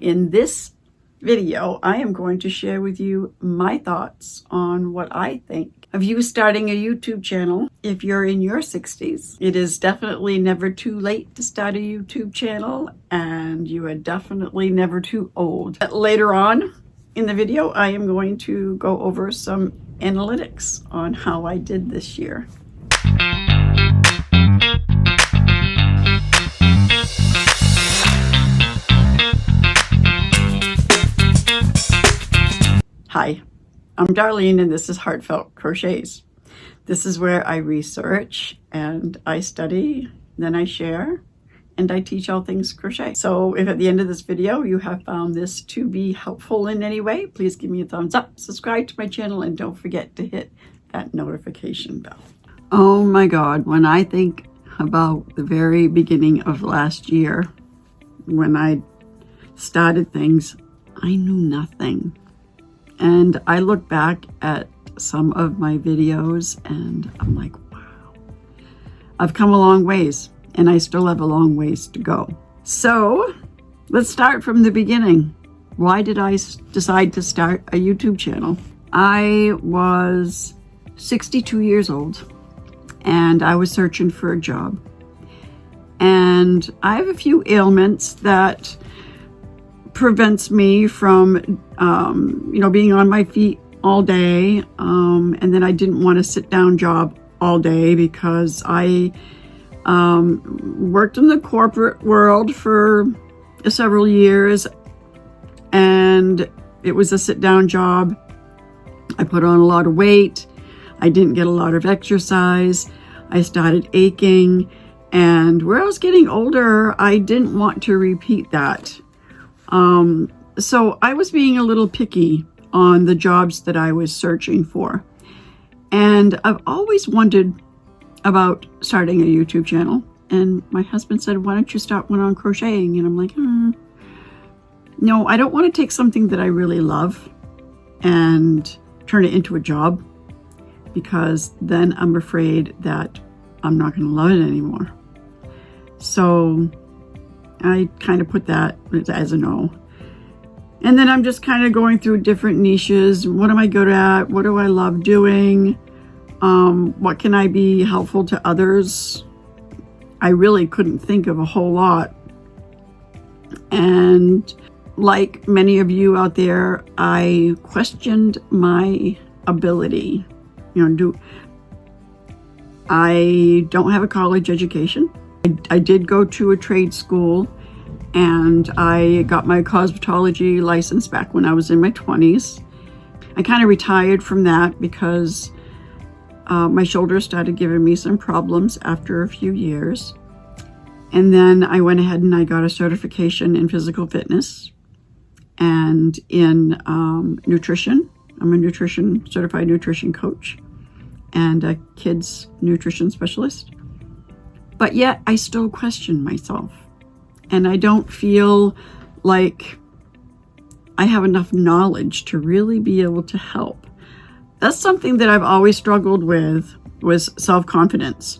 In this video, I am going to share with you my thoughts on what I think of you starting a YouTube channel if you're in your 60s. It is definitely never too late to start a YouTube channel, and you are definitely never too old. Later on in the video, I am going to go over some analytics on how I did this year. Hi, I'm Darlene and this is Heartfelt Crochets. This is where I research and I study, then I share, and I teach all things crochet. So if at the end of this video you have found this to be helpful in any way, please give me a thumbs up, subscribe to my channel, and don't forget to hit that notification bell. Oh my God, when I think about the very beginning of last year, when I started things, I knew nothing. And I look back at some of my videos and I'm like, wow, I've come a long ways and I still have a long ways to go. So let's start from the beginning. Why did I decide to start a YouTube channel? I was 62 years old and I was searching for a job. And I have a few ailments that prevents me from being on my feet all day, and then I didn't want a sit-down job all day because I worked in the corporate world for several years and it was a sit-down job. I put on a lot of weight, I didn't get a lot of exercise, I started aching, and where I was getting older I didn't want to repeat that. So I was being a little picky on the jobs that I was searching for. And I've always wondered about starting a YouTube channel. And my husband said, why don't you start one on crocheting? And I'm like, no, I don't want to take something that I really love and turn it into a job, because then I'm afraid that I'm not going to love it anymore. So I kind of put that as a no. And then I'm just kind of going through different niches. What am I good at? What do I love doing? What can I be helpful to others? I really couldn't think of a whole lot. And like many of you out there, I questioned my ability. I don't have a college education. I did go to a trade school and I got my cosmetology license back when I was in my 20s. I kind of retired from that because my shoulders started giving me some problems after a few years. And then I went ahead and I got a certification in physical fitness and in nutrition. I'm a certified nutrition coach and a kids nutrition specialist. But yet I still question myself. And I don't feel like I have enough knowledge to really be able to help. That's something that I've always struggled with, was self-confidence.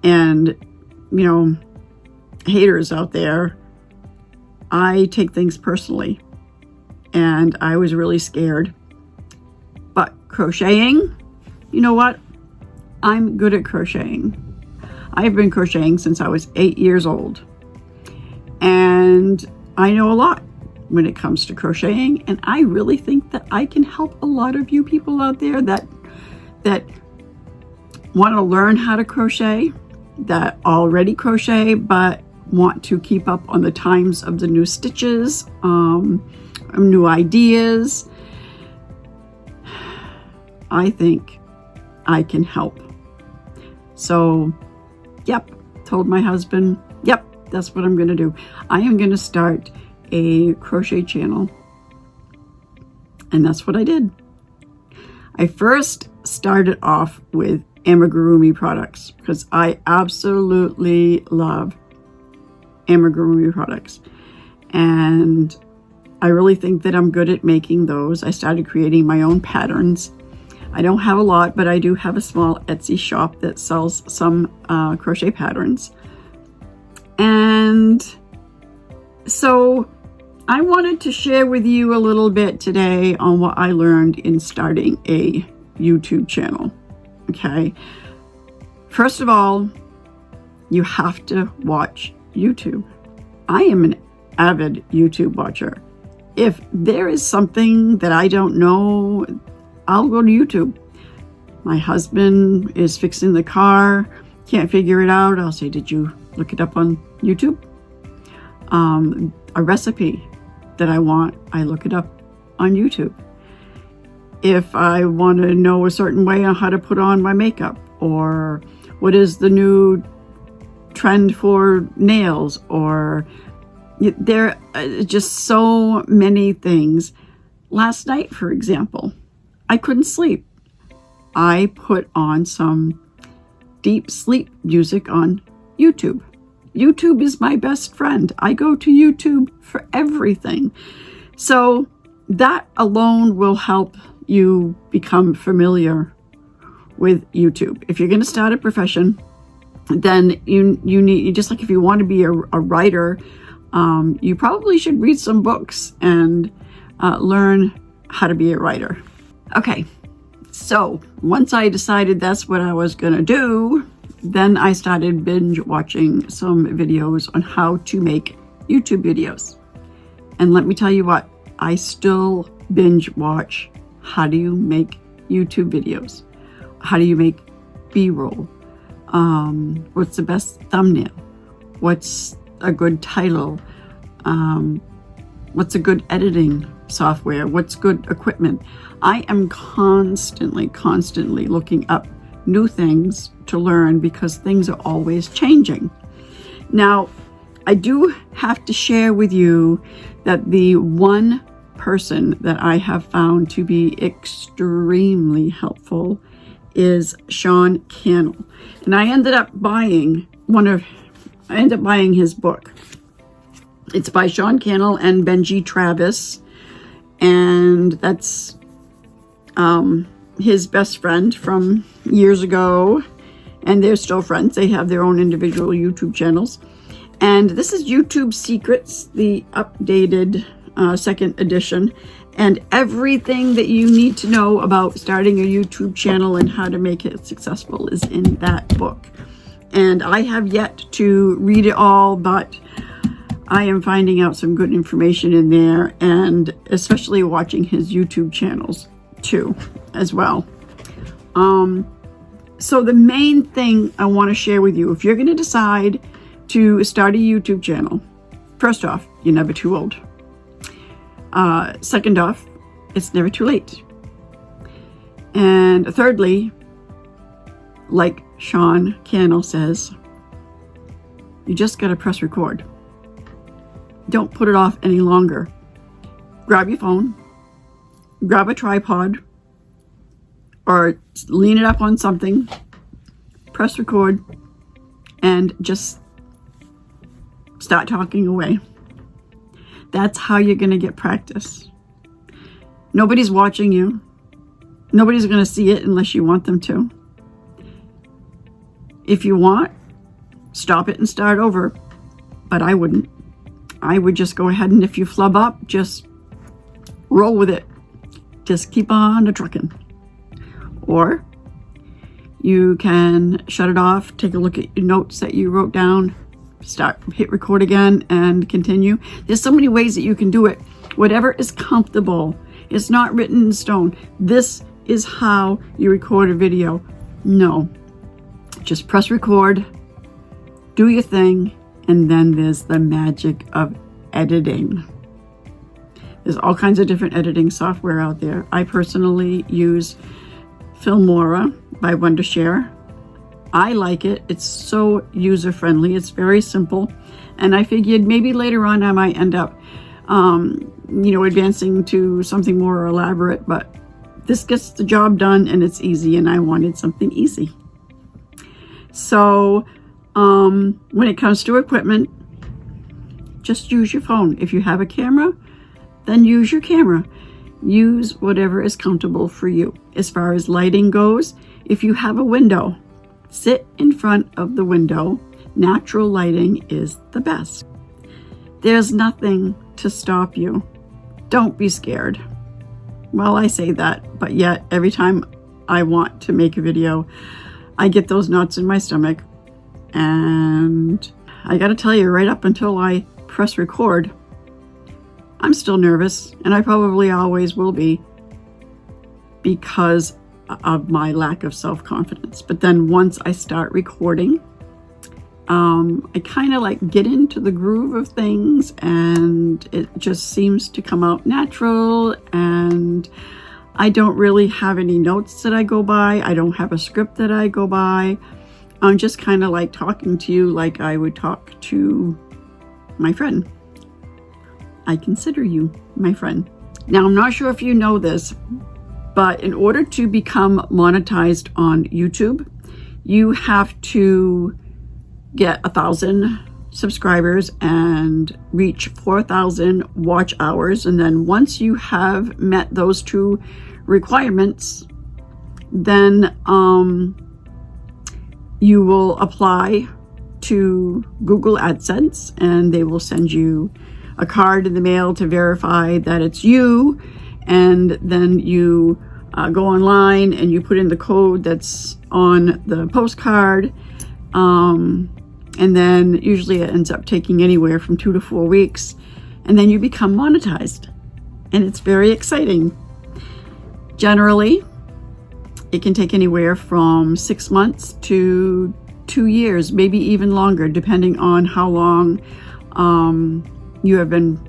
And, haters out there, I take things personally. And I was really scared. But crocheting, you know what? I'm good at crocheting. I've been crocheting since I was 8 years old. And I know a lot when it comes to crocheting, and I really think that I can help a lot of you people out there that want to learn how to crochet, that already crochet but want to keep up on the times of the new stitches, new ideas. I think I can help. So, yep, told my husband, yep, that's what I'm going to do. I am going to start a crochet channel. And that's what I did. I first started off with Amigurumi products because I absolutely love Amigurumi products. And I really think that I'm good at making those. I started creating my own patterns. I don't have a lot, but I do have a small Etsy shop that sells some crochet patterns. And so I wanted to share with you a little bit today on what I learned in starting a YouTube channel. Okay. First of all, you have to watch YouTube. I am an avid YouTube watcher. If there is something that I don't know, I'll go to YouTube. My husband is fixing the car, can't figure it out. I'll say, did you look it up on YouTube? A recipe that I want, I look it up on YouTube. If I want to know a certain way on how to put on my makeup, or what is the new trend for nails, or there are just so many things. Last night, for example, I couldn't sleep. I put on some deep sleep music on YouTube. YouTube is my best friend. I go to YouTube for everything. So that alone will help you become familiar with YouTube. If you're going to start a profession, then you need, just like if you want to be a writer, you probably should read some books and learn how to be a writer. Okay, so once I decided that's what I was going to do, then I started binge watching some videos on how to make YouTube videos. And let me tell you what, I still binge watch. How do you make YouTube videos? How do you make B-roll? What's the best thumbnail? What's a good title? What's a good editing software? What's good equipment? I am constantly looking up new things to learn because things are always changing. Now, I do have to share with you that the one person that I have found to be extremely helpful is Sean Cannell. And I ended up buying his book. It's by Sean Cannell and Benji Travis. And that's his best friend from years ago. And they're still friends. They have their own individual YouTube channels. And this is YouTube Secrets, the updated second edition. And everything that you need to know about starting a YouTube channel and how to make it successful is in that book. And I have yet to read it all, but I am finding out some good information in there, and especially watching his YouTube channels too, as well. So the main thing I want to share with you, if you're going to decide to start a YouTube channel, first off, you're never too old. Second off, it's never too late. And thirdly, like Sean Cannell says, you just got to press record. Don't put it off any longer. Grab your phone, grab a tripod, or lean it up on something, press record, and just start talking away. That's how you're going to get practice. Nobody's watching you. Nobody's going to see it unless you want them to. If you want, stop it and start over. But I wouldn't. I would just go ahead, and if you flub up, just roll with it. Just keep on trucking. Or you can shut it off, take a look at your notes that you wrote down, hit record again, and continue. There's so many ways that you can do it. Whatever is comfortable. It's not written in stone. This is how you record a video. No. Just press record, do your thing, and then there's the magic of editing. There's all kinds of different editing software out there. I personally use Filmora by Wondershare. I like it. It's so user-friendly. It's very simple. And I figured maybe later on I might end up, advancing to something more elaborate, but this gets the job done and it's easy, and I wanted something easy. So when it comes to equipment, just use your phone. If you have a camera, then use your camera. Use whatever is comfortable for you. As far as lighting goes, if you have a window, sit in front of the window. Natural lighting is the best. There's nothing to stop you. Don't be scared. Well, I say that, but yet every time I want to make a video, I get those knots in my stomach. And I gotta tell you, right up until I press record, I'm still nervous, and I probably always will be because of my lack of self-confidence. But then once I start recording, I kind of like get into the groove of things, and it just seems to come out natural, and I don't really have any notes that I go by. I don't have a script that I go by. I'm just kind of like talking to you like I would talk to my friend. I consider you my friend. Now, I'm not sure if you know this, but in order to become monetized on YouTube, you have to get 1,000 subscribers and reach 4,000 watch hours. And then once you have met those two requirements, then you will apply to Google AdSense, and they will send you a card in the mail to verify that it's you. And then you go online and you put in the code that's on the postcard. And then usually it ends up taking anywhere from 2 to 4 weeks. And then you become monetized. And it's very exciting. Generally, it can take anywhere from 6 months to 2 years, maybe even longer, depending on how long you have been,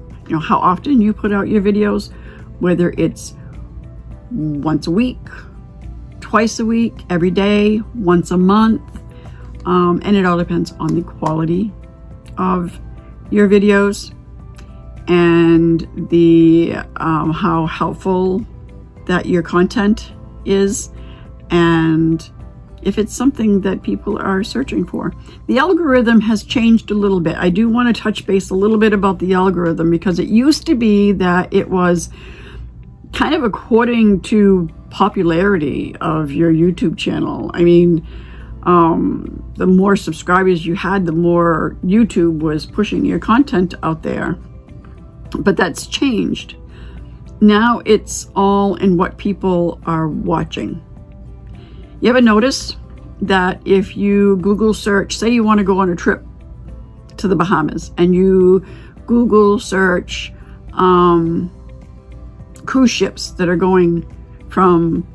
how often you put out your videos, whether it's once a week, twice a week, every day, once a month. And it all depends on the quality of your videos and the how helpful that your content is, and if it's something that people are searching for. The algorithm has changed a little bit. I do want to touch base a little bit about the algorithm, because it used to be that it was kind of according to popularity of your YouTube channel. I mean, the more subscribers you had, the more YouTube was pushing your content out there. But that's changed. Now it's all in what people are watching. You ever notice that if you Google search, say you want to go on a trip to the Bahamas, and you Google search cruise ships that are going from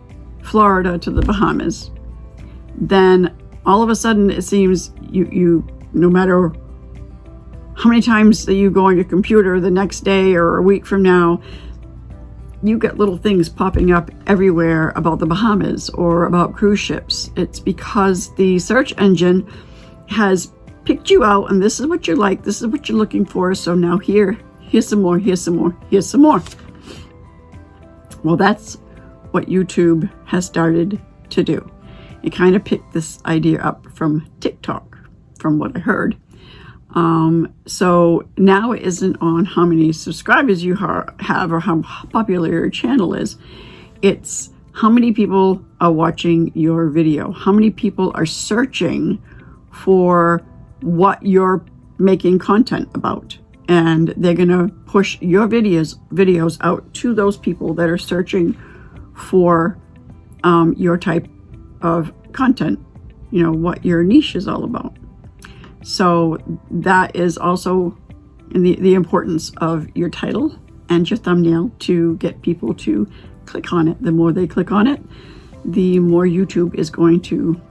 Florida to the Bahamas, then all of a sudden it seems you no matter how many times that you go on your computer the next day or a week from now, you get little things popping up everywhere about the Bahamas or about cruise ships. It's because the search engine has picked you out, and this is what you like, this is what you're looking for, so now here's some more, here's some more, here's some more. Well, that's what YouTube has started to do. It kind of picked this idea up from TikTok, from what I heard. So now it isn't on how many subscribers you have or how popular your channel is. It's how many people are watching your video, how many people are searching for what you're making content about. And they're going to push your videos out to those people that are searching for your type of content, what your niche is all about. So that is also in the importance of your title and your thumbnail to get people to click on it. The more they click on it, the more YouTube is going to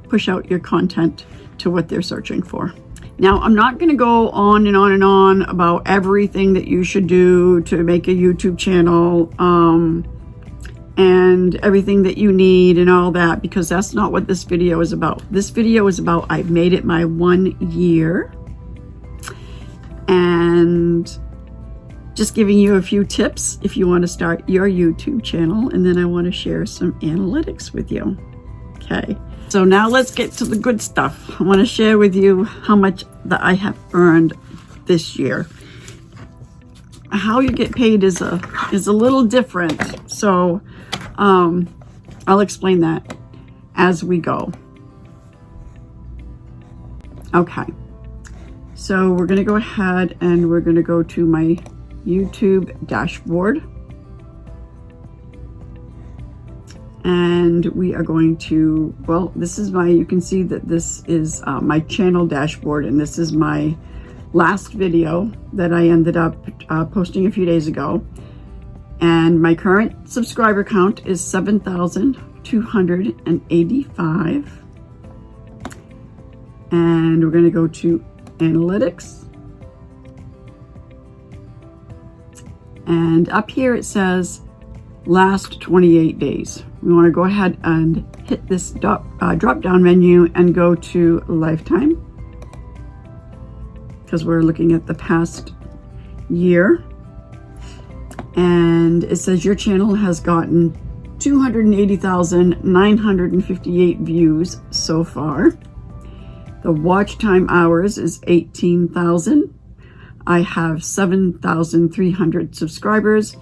push out your content to what they're searching for. Now, I'm not going to go on and on and on about everything that you should do to make a YouTube channel and everything that you need and all that, because that's not what this video is about. This video is about, I've made it my 1 year, and just giving you a few tips if you want to start your YouTube channel, and then I want to share some analytics with you. Okay, so now let's get to the good stuff. I want to share with you how much that I have earned this year. How you get paid is a little different, so I'll explain that as we go. Okay, so we're going to go ahead and we're going to go to my YouTube dashboard. And we are going to, well, this is my, you can see that this is my channel dashboard, and this is my last video that I ended up posting a few days ago. And my current subscriber count is 7,285. And we're going to go to analytics. And up here it says last 28 days. We want to go ahead and hit this drop down menu and go to lifetime, because we're looking at the past year. And it says your channel has gotten 280,958 views so far. The watch time hours is 18,000. I have 7,300 subscribers,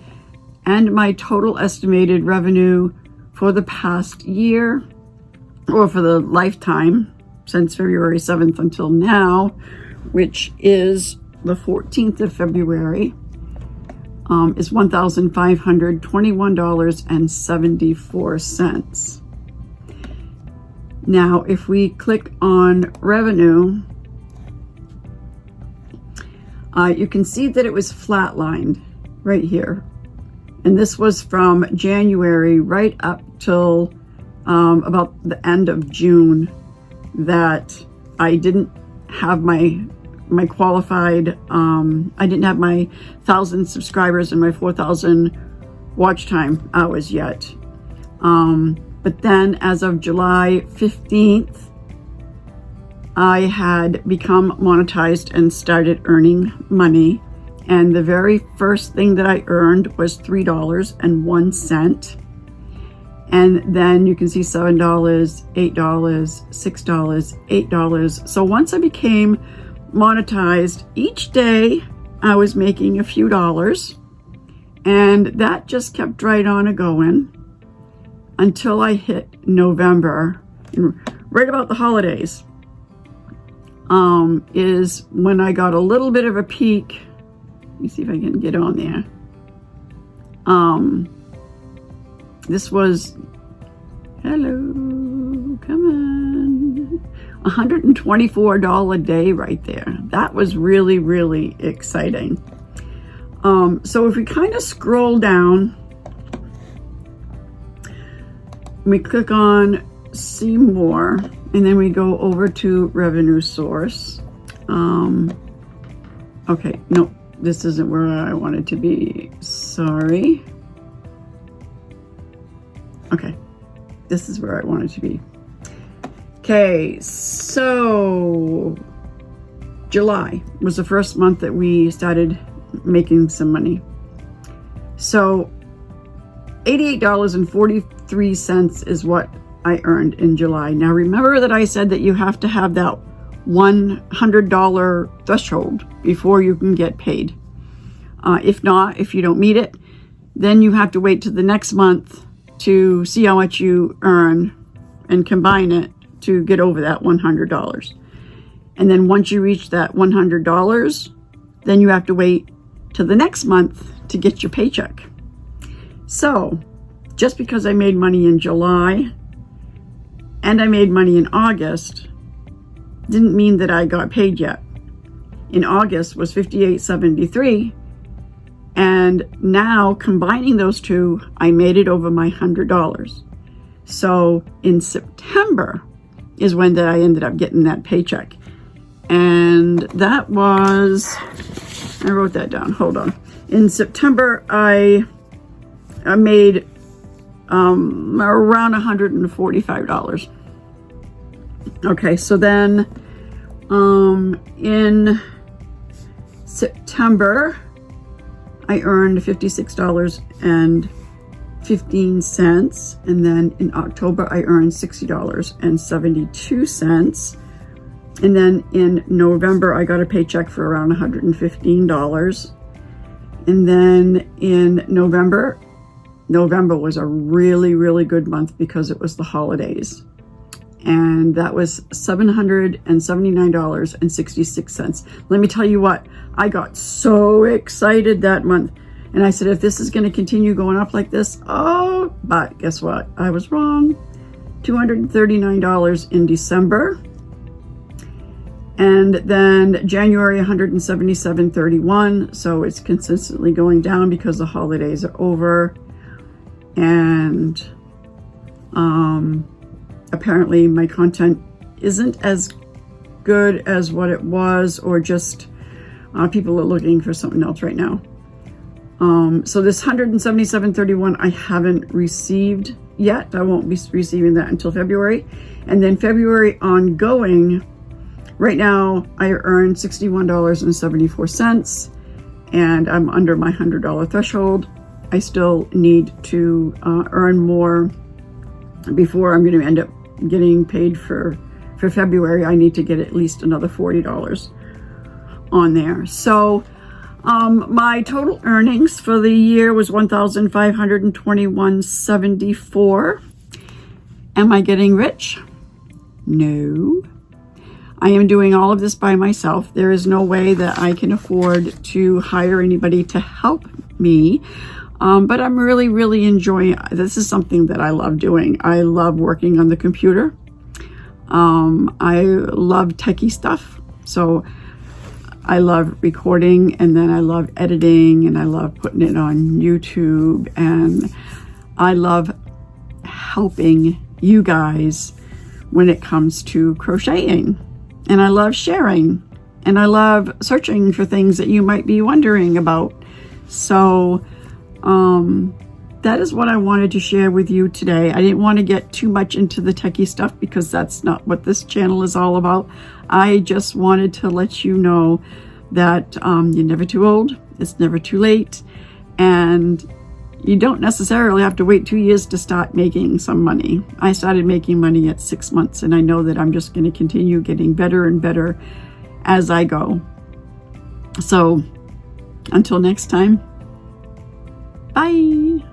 and my total estimated revenue for the past year, or for the lifetime since February 7th until now, which is the 14th of February, is $1,521.74. Now, if we click on revenue, you can see that it was flatlined right here. And this was from January right up till about the end of June, that I didn't have my qualified, I didn't have my 1,000 subscribers and my 4,000 watch time hours yet. But then as of July 15th, I had become monetized and started earning money. And the very first thing that I earned was $3.01. And then you can see $7, $8, $6, $8. So once I became monetized, each day I was making a few dollars, and that just kept right on a going until I hit November. And right about the holidays is when I got a little bit of a peak. Let me see if I can get on there. This was, hello, come on, $124 a day right there. That was really, really exciting. So if we kind of scroll down, we click on see more, and then we go over to revenue source. Okay, no, this isn't where I wanted to be, sorry. Okay, this is where I wanted to be. Okay, so July was the first month that we started making some money. So $88.43 is what I earned in July. Now remember that I said that you have to have that $100 threshold before you can get paid. If not, if you don't meet it, then you have to wait to the next month to see how much you earn and combine it to get over that $100. And then once you reach that $100, then you have to wait to the next month to get your paycheck. So just because I made money in July and I made money in August didn't mean that I got paid yet. In August was $58.73, and now combining those two, I made it over my $100. So in September is when I ended up getting that paycheck. And that was, I wrote that down, hold on. In September, I made around $145. Okay, so then in September, I earned $56.15, and then in October I earned $60.72, and then in November I got a paycheck for around $115, and then in November was a really, really good month because it was the holidays, and that was $779.66. Let me tell you what, I got so excited that month. And I said, if this is going to continue going up like this, oh, but guess what? I was wrong. $239 in December. And then January, $177.31. So it's consistently going down because the holidays are over. And apparently my content isn't as good as what it was, or just people are looking for something else right now. So this $177.31 I haven't received yet. I won't be receiving that until February. And then February ongoing, right now I earn $61.74, and I'm under my $100 threshold. I still need to earn more before I'm going to end up getting paid for February. I need to get at least another $40 on there. So my total earnings for the year was $1,521.74. Am I getting rich? No. I am doing all of this by myself. There is no way that I can afford to hire anybody to help me. But I'm really, really enjoying it. This is something that I love doing. I love working on the computer. I love techie stuff. So I love recording, and then I love editing, and I love putting it on YouTube, and I love helping you guys when it comes to crocheting. And I love sharing, and I love searching for things that you might be wondering about. So that is what I wanted to share with you today. I didn't want to get too much into the techie stuff because that's not what this channel is all about. I just wanted to let you know that you're never too old, it's never too late, and you don't necessarily have to wait 2 years to start making some money. I started making money at 6 months, and I know that I'm just going to continue getting better and better as I go. So until next time, bye.